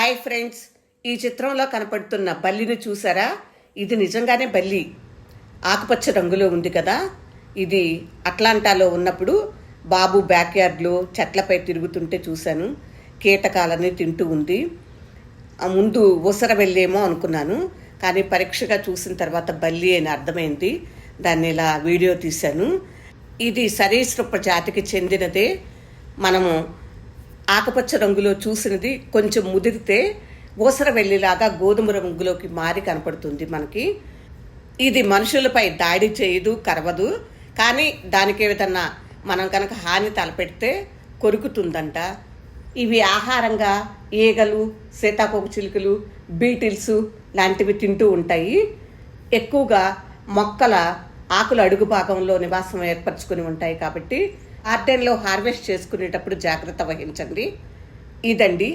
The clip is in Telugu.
హాయ్ ఫ్రెండ్స్, ఈ చిత్రంలో కనపడుతున్న బల్లిని చూసారా? ఇది నిజంగానే బల్లి. ఆకుపచ్చ రంగులో ఉంది కదా. ఇది అట్లాంటాలో ఉన్నప్పుడు బాబు బ్యాక్ యార్డ్లో చెట్లపై తిరుగుతుంటే చూశాను. కీటకాలని తింటూ ఉంది. ముందు ఊసర వెళ్ళేమో అనుకున్నాను, కానీ పరీక్షగా చూసిన తర్వాత బల్లి అని అర్థమైంది. దాన్ని ఇలా వీడియో తీశాను. ఇది సరీసృప జాతికి చెందినదే. మనము ఆకుపచ్చ రంగులో చూసినది కొంచెం ముదిరితే ఊసర వెళ్ళిలాగా గోధుమ రంగులోకి మారి కనపడుతుంది మనకి. ఇది మనుషులపై దాడి చేయదు, కరవదు, కానీ దానికి ఏదన్నా మనం కనుక హాని తలపెడితే కొరుకుతుందంట. ఇవి ఆహారంగా ఈగలు, సీతాకోక చిలుకలు, బీటిల్స్ లాంటివి తింటూ ఉంటాయి. ఎక్కువగా మొక్కల ఆకుల అడుగు భాగంలో నివాసం ఏర్పరచుకుని ఉంటాయి కాబట్టి గార్డెన్లో హార్వెస్ట్ చేసుకునేటప్పుడు జాగ్రత్త వహించండి. ఇదండి